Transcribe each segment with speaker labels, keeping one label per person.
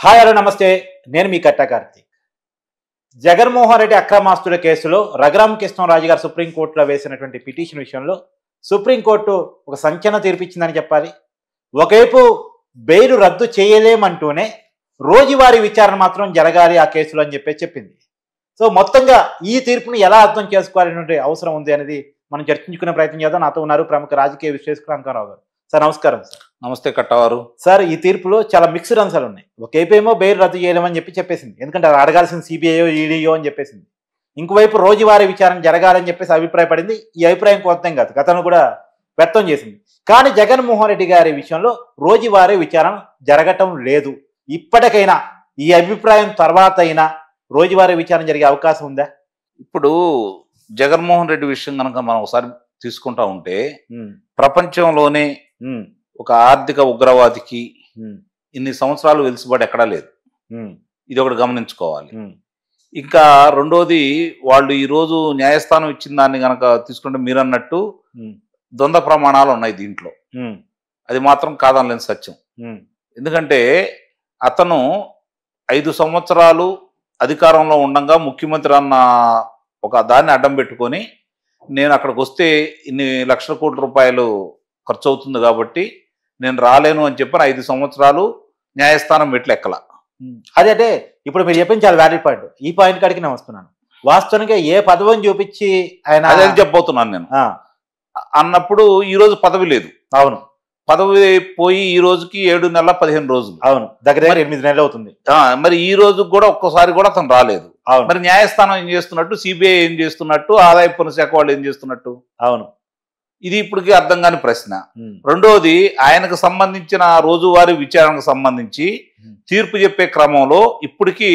Speaker 1: Hi hello నమస్తే. నేను మీ కట్టా కార్తీక్. జగన్మోహన్ రెడ్డి అక్రమాస్తుల కేసులో రఘురామ కృష్ణరాజు గారు సుప్రీంకోర్టులో వేసినటువంటి పిటిషన్ విషయంలో సుప్రీంకోర్టు ఒక సంచలన తీర్పిచ్చిందని చెప్పాలి. ఒకవైపు బెయిల్ రద్దు చేయలేమంటూనే రోజువారీ విచారణ మాత్రం జరగాలి ఆ కేసులో అని చెప్పింది. సో మొత్తంగా ఈ తీర్పును ఎలా అర్థం చేసుకోవాలనే అవసరం ఉంది అనేది మనం చర్చించుకునే ప్రయత్నం చేద్దాం. నాతో ఉన్నారు ప్రముఖ రాజకీయ విశ్లేషకులు అంకారావు గారు. సార్ నమస్కారం. సార్
Speaker 2: నమస్తే కట్టవారు.
Speaker 1: సార్ ఈ తీర్పులో చాలా మిక్స్డ్ అంశాలు ఉన్నాయి. ఒకవైపు ఏమో బెయిల్ రద్దు చేయలేమని చెప్పేసింది, ఎందుకంటే అది అడగాల్సిన సిబిఐయో ఈడీయో అని చెప్పేసింది. ఇంకోవైపు రోజువారీ విచారణ జరగాలని చెప్పేసి అభిప్రాయపడింది. ఈ అభిప్రాయం కొత్త కాదు, గతంలో కూడా వ్యక్తం చేసింది. కానీ జగన్మోహన్ రెడ్డి గారి విషయంలో రోజువారీ విచారణ జరగటం లేదు. ఇప్పటికైనా ఈ అభిప్రాయం తర్వాత అయినా రోజువారీ విచారణ జరిగే అవకాశం ఉందా?
Speaker 2: ఇప్పుడు జగన్మోహన్ రెడ్డి విషయం కనుక మనం ఒకసారి తీసుకుంటా ఉంటే ప్రపంచంలోనే ఒక ఆర్థిక ఉగ్రవాదికి ఇన్ని సంవత్సరాలు వెలుసుబాటు ఎక్కడా లేదు. ఇది ఒకటి గమనించుకోవాలి. ఇంకా రెండోది, వాళ్ళు ఈరోజు న్యాయస్థానం ఇచ్చిన దాన్ని కనుక తీసుకుంటే మీరన్నట్టు ద్వంద్వ ప్రమాణాలు ఉన్నాయి దీంట్లో. అది మాత్రం కాదనలేని సత్యం. ఎందుకంటే అతను 5 సంవత్సరాలు అధికారంలో ఉండగా ముఖ్యమంత్రి అన్న ఒక దాన్ని అడ్డం పెట్టుకొని నేను అక్కడికి వస్తే ఇన్ని లక్షల కోట్ల రూపాయలు ఖర్చు అవుతుంది కాబట్టి నేను రాలేను అని చెప్పి 5 సంవత్సరాలు న్యాయస్థానం మెట్లెక్కల.
Speaker 1: అదే అంటే ఇప్పుడు మీరు చెప్పింది చాలా వ్యాలిడ్ పాయింట్. ఈ పాయింట్ కాడికి నేను వస్తున్నాను. వాస్తవానికి ఏ పదవిని చూపించి ఆయన
Speaker 2: అదే చెప్పబోతున్నాను నేను అన్నప్పుడు ఈ రోజు పదవి లేదు.
Speaker 1: అవును,
Speaker 2: పదవి పోయి ఈ రోజుకి 7 నెలల 15 రోజులు.
Speaker 1: అవును, దగ్గర 8 నెలలు అవుతుంది.
Speaker 2: మరి ఈ రోజు కూడా ఒక్కసారి కూడా అతను రాలేదు. మరి న్యాయస్థానం ఏం చేస్తున్నట్టు, సిబిఐ ఏం చేస్తున్నట్టు, ఆదాయ పన్ను శాఖ వాళ్ళు ఏం చేస్తున్నట్టు?
Speaker 1: అవును, ఇది
Speaker 2: ఇప్పటికీ అర్థం కాని ప్రశ్న. రెండోది, ఆయనకు సంబంధించిన రోజువారీ విచారణకు సంబంధించి తీర్పు చెప్పే క్రమంలో ఇప్పటికీ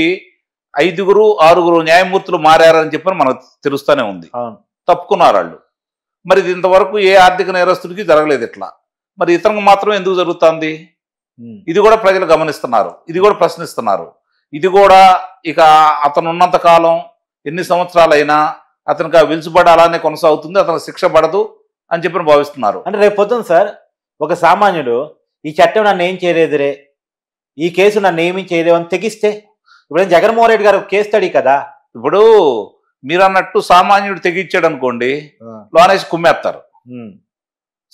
Speaker 2: 5-6 న్యాయమూర్తులు మారారని చెప్పని మనకు తెలుస్తూనే ఉంది. తప్పుకున్నారు వాళ్ళు. మరి ఇది ఇంతవరకు ఏ ఆర్థిక నేరస్తుడికి జరగలేదు ఇట్లా. మరి ఇతనికి మాత్రం ఎందుకు జరుగుతుంది? ఇది కూడా ప్రజలు గమనిస్తున్నారు, ఇది కూడా ప్రశ్నిస్తున్నారు. ఇది కూడా ఇక అతను ఉన్నంత కాలం ఎన్ని సంవత్సరాలైనా అతనికి ఆ వెలుసుబడి అలానే కొనసాగుతుంది, అతను శిక్ష పడదు అని చెప్పి భావిస్తున్నారు.
Speaker 1: అంటే రేపు పొద్దున సార్ ఒక సామాన్యుడు ఈ చట్టం నన్ను ఏం చేయలేదురే, ఈ కేసు నన్ను ఏమీ చేయలేవు అని తెగిస్తే, ఇప్పుడు జగన్మోహన్ రెడ్డి గారు కేసు స్టడీ కదా.
Speaker 2: ఇప్పుడు మీరు అన్నట్టు సామాన్యుడు తెగిచ్చాడు అనుకోండి, లోనేసి కుమ్మేస్తారు.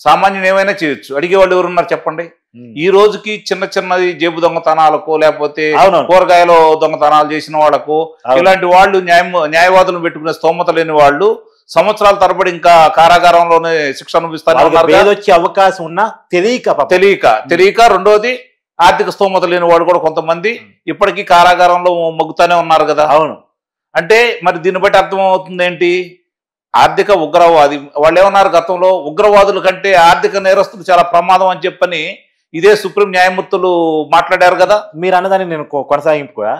Speaker 2: సామాన్యుడు ఏమైనా చేయొచ్చు, అడిగేవాళ్ళు ఎవరున్నారు చెప్పండి? ఈ రోజుకి చిన్న చిన్నది జేబు దొంగతనాలకు, లేకపోతే కూరగాయలు దొంగతనాలు చేసిన వాళ్ళకు, ఇలాంటి వాళ్ళు న్యాయవాదులను పెట్టుకునే స్తోమత లేని వాళ్ళు సంవత్సరాల తరబడి ఇంకా కారాగారంలోనే శిక్ష అనుభవిస్తారు.
Speaker 1: వచ్చే అవకాశం ఉన్నా
Speaker 2: తెలియక. రెండోది, ఆర్థిక స్తోమత లేని వాడు కూడా కొంతమంది ఇప్పటికీ కారాగారంలో మగ్గుతానే ఉన్నారు కదా.
Speaker 1: అవును.
Speaker 2: అంటే మరి దీన్ని బట్టి అర్థమవుతుంది ఏంటి? ఆర్థిక ఉగ్రవాది వాళ్ళు ఏమన్నారు గతంలో, ఉగ్రవాదుల కంటే ఆర్థిక నేరస్తులు చాలా ప్రమాదం అని చెప్పని ఇదే సుప్రీం న్యాయమూర్తులు మాట్లాడారు కదా.
Speaker 1: మీరు అన్నదాన్ని నేను కొనసాగింపు కూడా,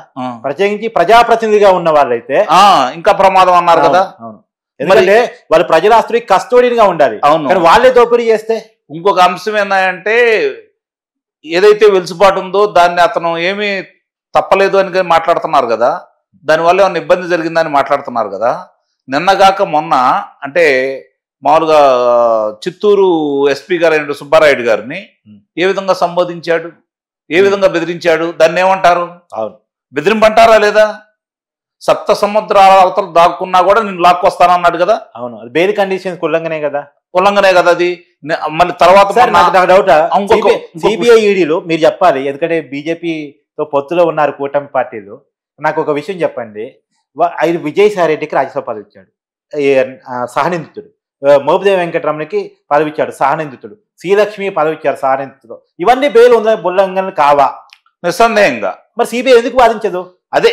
Speaker 1: ప్రత్యేకించి ప్రజాప్రతినిధిగా ఉన్న వాళ్ళైతే
Speaker 2: ఇంకా ప్రమాదం అన్నారు కదా.
Speaker 1: ఎందుకంటే వాళ్ళు ప్రజల ఆస్తులకి కస్టోడియన్గా ఉండాలి.
Speaker 2: అవును,
Speaker 1: కానీ వాళ్ళే దోపిడీ చేస్తే.
Speaker 2: ఇంకొక అంశం ఏంటంటే, ఏదైతే వెలుసుబాటు ఉందో దాన్ని అతను ఏమీ తప్పలేదు అని మాట్లాడుతున్నారు కదా, దానివల్ల ఏమైనా ఇబ్బంది జరిగిందని మాట్లాడుతున్నారు కదా. నిన్నగాక మొన్న అంటే మామూలుగా చిత్తూరు ఎస్పీ గారు సుబ్బారాయుడు గారిని ఏ విధంగా సంబోధించాడు, ఏ విధంగా బెదిరించాడు, దాన్ని ఏమంటారు?
Speaker 1: అవును,
Speaker 2: బెదిరింపు అంటారా లేదా? 7 సముద్రాల అవతల దాక్కున్నా కూడా నేను లాక్కొస్తానన్నాడు కదా.
Speaker 1: అవును, అది బెయిల్ కండిషన్స్ ఉల్లంఘనే కదా.
Speaker 2: అది. మళ్ళీ తర్వాత
Speaker 1: డౌట్, సిబిఐ ఈడీలో మీరు చెప్పాలి, ఎందుకంటే బీజేపీతో పొత్తులో ఉన్నారు కూటమి పార్టీలు. నాకు ఒక విషయం చెప్పండి. విజయసాయి రెడ్డికి రాజ్యసభ పదవి ఇచ్చాడు సహనిందితుడు, మోపిదేవి వెంకటరమణకి పదవి ఇచ్చాడు సహనిందితుడు, శ్రీలక్ష్మి పదవి ఇచ్చారు సహనిందితుడు. ఇవన్నీ బెయిల్ ఉల్లంఘనలు కావా?
Speaker 2: నిస్సందేహంగా.
Speaker 1: మరి సిబిఐ ఎందుకు వాదించదు?
Speaker 2: అదే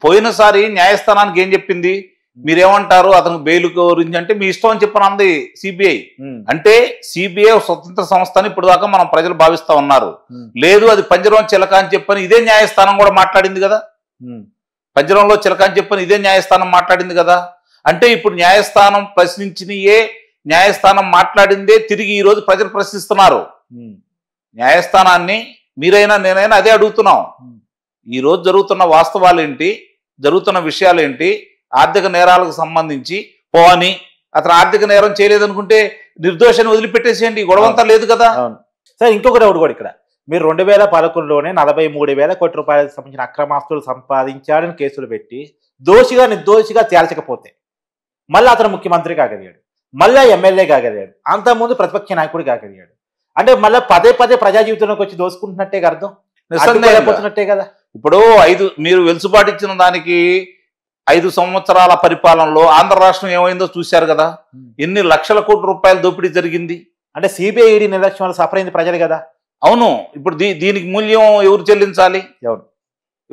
Speaker 2: పోయినసారి న్యాయస్థానానికి ఏం చెప్పింది? మీరేమంటారు అతను బెయిల్ గురించి అంటే మీ ఇష్టం అని చెప్పని అంది సిబిఐ. అంటే సిబిఐ స్వతంత్ర సంస్థ అని ఇప్పుడు దాకా మనం ప్రజలు భావిస్తా ఉన్నారు. లేదు, అది పంజరం చిలక అని చెప్పని ఇదే న్యాయస్థానం కూడా మాట్లాడింది కదా. పంజరంలో చిలక అని చెప్పని ఇదే న్యాయస్థానం మాట్లాడింది కదా. అంటే ఇప్పుడు న్యాయస్థానం ప్రశ్నించినయే, న్యాయస్థానం మాట్లాడిందే తిరిగి ఈ రోజు ప్రజలు ప్రశ్నిస్తున్నారు. న్యాయస్థానాన్ని మీరైనా నేనైనా అదే అడుగుతున్నాం. ఈ రోజు జరుగుతున్న వాస్తవాలు ఏంటి, జరుగుతున్న విషయాలు ఏంటి, ఆర్థిక నేరాలకు సంబంధించి పోని అతను ఆర్థిక నేరం చేయలేదనుకుంటే నిర్దోషాన్ని వదిలిపెట్టేసేయండి, గొడవంతా లేదు కదా.
Speaker 1: సార్ ఇంకొక డౌట్ కూడా ఇక్కడ, మీరు 2011లోనే 43,000 కోట్ల రూపాయలకు సంబంధించిన అక్రమాస్తులు సంపాదించాడని కేసులు పెట్టి దోషిగా నిర్దోషిగా తేల్చకపోతే మళ్ళీ అతను ముఖ్యమంత్రి కాగలిగాడు, మళ్ళీ ఎమ్మెల్యే కాగలిగాడు, అంతకుముందు ప్రతిపక్ష నాయకుడు కాగలిగాడు. అంటే మళ్ళీ పదే పదే ప్రజా జీవితంలోకి వచ్చి దోసుకుంటున్నట్టే అర్థం, అడ్డుకోలేకపోతున్నట్టే కదా.
Speaker 2: ఇప్పుడు మీరు వెలుసుబాటు ఇచ్చిన దానికి 5 సంవత్సరాల పరిపాలనలో ఆంధ్ర రాష్ట్రం ఏమైందో చూశారు కదా. ఎన్ని లక్షల కోట్ల రూపాయల దోపిడీ జరిగింది.
Speaker 1: అంటే సిబిఐ ఈడీ నిర్లక్ష్యం వల్ల సఫర్ అయింది ప్రజలు కదా.
Speaker 2: అవును. ఇప్పుడు దీనికి మూల్యం ఎవరు చెల్లించాలి?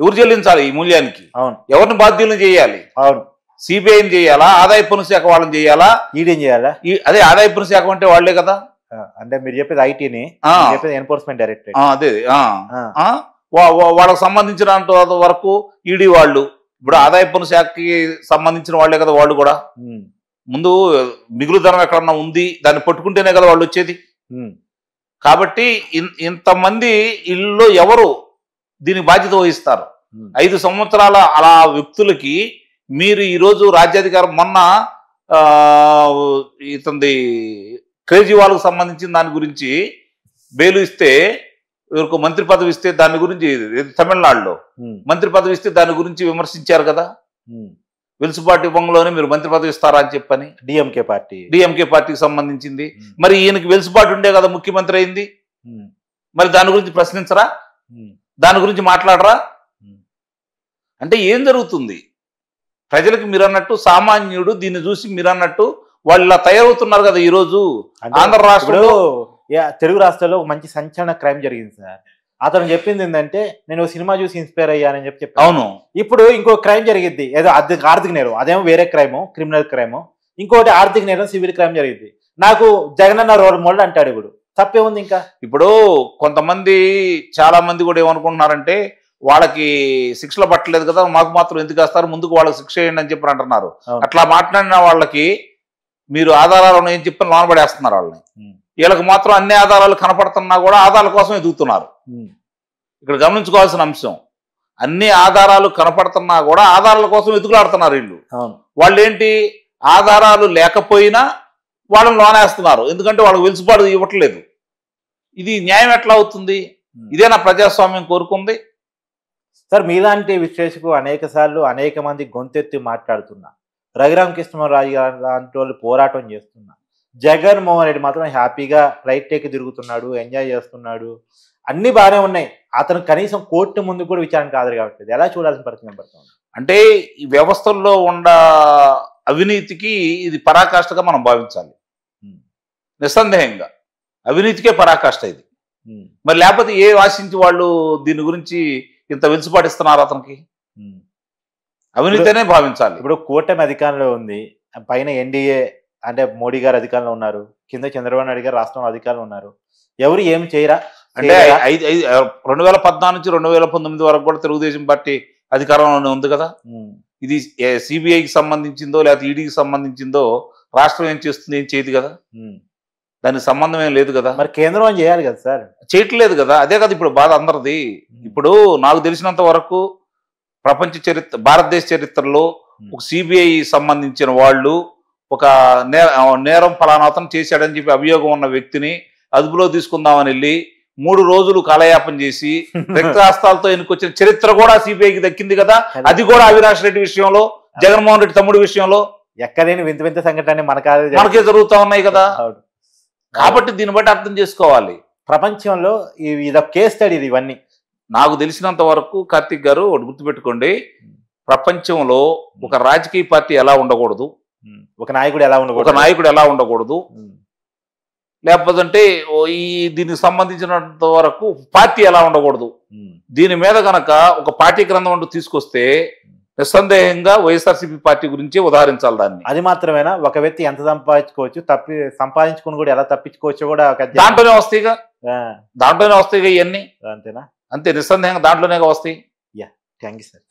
Speaker 2: ఎవరు చెల్లించాలి ఈ మూల్యానికి?
Speaker 1: అవును.
Speaker 2: ఎవరిని బాధ్యులను చేయాలి?
Speaker 1: అవును.
Speaker 2: సిబిఐని చేయాలా, ఆదాయ పన్ను శాఖ వాళ్ళని చేయాలా,
Speaker 1: ఈడీని చేయాలా?
Speaker 2: అదే ఆదాయ పన్ను శాఖ అంటే వాళ్లే కదా.
Speaker 1: అంటే మీరు చెప్పేది ఐటీని, చెప్పేది ఎన్ఫోర్స్మెంట్ డైరెక్టరేట్.
Speaker 2: అదే వాళ్ళకి సంబంధించినంత వరకు ఈడీ వాళ్ళు, ఇప్పుడు ఆదాయ పన్ను శాఖకి సంబంధించిన వాళ్లే కదా వాళ్ళు కూడా. ముందు మిగులు ధనం ఎక్కడన్నా ఉంది దాన్ని పట్టుకుంటేనే కదా వాళ్ళు వచ్చేది. కాబట్టి ఇంతమంది ఇల్లు ఎవరు దీనికి బాధ్యత వహిస్తారు? 5 సంవత్సరాల అలా వ్యక్తులకి మీరు ఈరోజు రాజ్యాధికారం, మొన్న ఇతంది కేజ్రీవాల్కు సంబంధించిన దాని గురించి బెయిల్ ఇస్తే, ఇవరకు మంత్రి పదవి ఇస్తే దాని గురించి, తమిళనాడులో మంత్రి పదవి ఇస్తే దాని గురించి విమర్శించారు కదా. వెలుసుబాటు ఇవ్వంలోనే మీరు మంత్రి పదవి ఇస్తారా అని చెప్పని. డిఎంకే పార్టీకి సంబంధించింది. మరి ఈయనకి వెలుసుబాటు ఉండే కదా ముఖ్యమంత్రి అయింది. మరి దాని గురించి ప్రశ్నించరా? దాని గురించి మాట్లాడరా? అంటే ఏం జరుగుతుంది? ప్రజలకు మీరు అన్నట్టు, సామాన్యుడు దీన్ని చూసి మీరు అన్నట్టు వాళ్ళు ఇలా తయారవుతున్నారు కదా. ఈ రోజు ఆంధ్ర రాష్ట్రంలో,
Speaker 1: తెలుగు రాష్ట్రాల్లో ఒక మంచి సంచలన క్రైమ్ జరిగింది సార్. అతను చెప్పింది ఏంటంటే, నేను సినిమా చూసి ఇన్స్పైర్ అయ్యానని చెప్పి.
Speaker 2: అవును.
Speaker 1: ఇప్పుడు ఇంకో క్రైమ్ జరిగింది, ఏదో ఆర్థిక నేరం, అదేమో వేరే క్రైమ్, క్రిమినల్ క్రైమ్. ఇంకోటి ఆర్థిక నేరం, సివిల్ క్రైమ్ జరిగింది. నాకు జగనన్న రోల్ మోడల్ అంటాడు. ఇప్పుడు తప్పే ఉంది. ఇంకా
Speaker 2: ఇప్పుడు కొంతమంది, చాలా మంది కూడా ఏమనుకుంటున్నారంటే, వాళ్ళకి శిక్షలు పట్టలేదు కదా, మాకు మాత్రం ఎందుకు వేస్తారు, ముందుకు వాళ్ళకి శిక్ష చేయండి అని చెప్పి అంటున్నారు. అట్లా మాట్లాడిన వాళ్ళకి మీరు ఆధారాలు ఉన్నాయని చెప్పి లోనబడేస్తున్నారు వాళ్ళని. వీళ్ళకి మాత్రం అన్ని ఆధారాలు కనపడుతున్నా కూడా ఆధారాల కోసం ఎదుగుతున్నారు. ఇక్కడ గమనించుకోవాల్సిన అంశం, అన్ని ఆధారాలు కనపడుతున్నా కూడా ఆధారాల కోసం ఎదుగులాడుతున్నారు వీళ్ళు. వాళ్ళు ఏంటి, ఆధారాలు లేకపోయినా వాళ్ళని లోనేస్తున్నారు, ఎందుకంటే వాళ్ళకి వెలుసుబాటు ఇవ్వట్లేదు. ఇది న్యాయం ఎట్లా అవుతుంది? ఇదేనా ప్రజాస్వామ్యం కోరుకుంది?
Speaker 1: సార్, మీలాంటి విశ్లేషకు అనేక సార్లు అనేక మంది గొంతెత్తి మాట్లాడుతున్నా, రఘురామ కృష్ణరాజు గారు లాంటి వాళ్ళు పోరాటం చేస్తున్నా, జగన్మోహన్ రెడ్డి మాత్రం హ్యాపీగా రైట్ టేక్ తిరుగుతున్నాడు, ఎంజాయ్ చేస్తున్నాడు, అన్ని బాగానే ఉన్నాయి. అతను కనీసం కోర్టు ముందు కూడా విచారణకు హాజరు కావట్లేదు. ఎలా చూడాల్సిన పరిస్థితి కనబడుతుంది?
Speaker 2: అంటే ఈ వ్యవస్థల్లో ఉన్న అవినీతికి ఇది పరాకాష్ఠగా మనం భావించాలి. నిస్సందేహంగా అవినీతికే పరాకాష్ఠ ఇది. మరి లేకపోతే ఏ ఆశించి వాళ్ళు దీని గురించి ఇంత వెలుసుపాటిస్తున్నారు? అతనికి అవినీతినే భావించాలి.
Speaker 1: ఇప్పుడు కూటమి అధికారంలో ఉంది, పైన ఎన్డీఏ అంటే మోడీ గారు అధికారంలో ఉన్నారు, కింద చంద్రబాబు నాయుడు గారు రాష్ట్రంలో అధికారంలో ఉన్నారు. ఎవరు ఏమి చేయరా?
Speaker 2: అంటే 2014 నుంచి 2019 వరకు కూడా తెలుగుదేశం పార్టీ అధికారంలోనే ఉంది కదా. ఇది సిబిఐకి సంబంధించిందో లేకపోతే ఈడీకి సంబంధించిందో రాష్ట్రం ఏం చేస్తుంది, ఏం చేయదు కదా. దానికి సంబంధం ఏం లేదు కదా.
Speaker 1: మరి కేంద్రం చేయాలి కదా సార్, చేయట్లేదు
Speaker 2: కదా. అదే కదా ఇప్పుడు బాధ అందరిది. ఇప్పుడు నాకు తెలిసినంత వరకు భారతదేశ చరిత్రలో ఒక సిబిఐ సంబంధించిన వాళ్ళు ఒక నేరం ఫలానా అతను చేశాడని చెప్పి అభియోగం ఉన్న వ్యక్తిని అదుపులో తీసుకుందామని వెళ్ళి 3 రోజులు కాలయాపన చేసి రక్తహస్తాలతో ఎన్నుకొచ్చిన చరిత్ర కూడా సిబిఐకి దక్కింది కదా. అది కూడా అవినాష్ రెడ్డి విషయంలో, జగన్మోహన్ రెడ్డి తమ్ముడి విషయంలో
Speaker 1: ఎక్కడైనా వింత వింత సంఘటన
Speaker 2: మనకే జరుగుతూ ఉన్నాయి కదా. కాబట్టి దీన్ని బట్టి అర్థం చేసుకోవాలి.
Speaker 1: ప్రపంచంలో ఇది కేస్ స్టడీ. ఇవన్నీ
Speaker 2: నాకు తెలిసినంత వరకు కార్తీక్ గారు ఒకటి గుర్తుపెట్టుకోండి, ప్రపంచంలో ఒక రాజకీయ పార్టీ ఎలా ఉండకూడదు,
Speaker 1: ఒక నాయకుడు ఎలా ఉండకూడదు,
Speaker 2: లేకపోతే దీనికి సంబంధించినంత వరకు పార్టీ ఎలా ఉండకూడదు, దీని మీద గనక ఒక పార్టీ గ్రంథం అంటూ తీసుకొస్తే నిస్సందేహంగా వైఎస్ఆర్సీపీ పార్టీ గురించి ఉదాహరించాలి దాన్ని.
Speaker 1: అది మాత్రమేనా? ఒక వ్యక్తి ఎంత సంపాదించుకోవచ్చు, సంపాదించుకుని కూడా ఎలా తప్పించుకోవచ్చు కూడా
Speaker 2: దాంట్లోనే వస్తాయిగా ఇవన్నీ.
Speaker 1: అంతేనా?
Speaker 2: అంతే, నిస్సందేహంగా దాంట్లోనే వస్తాయి.
Speaker 1: Thank you sir.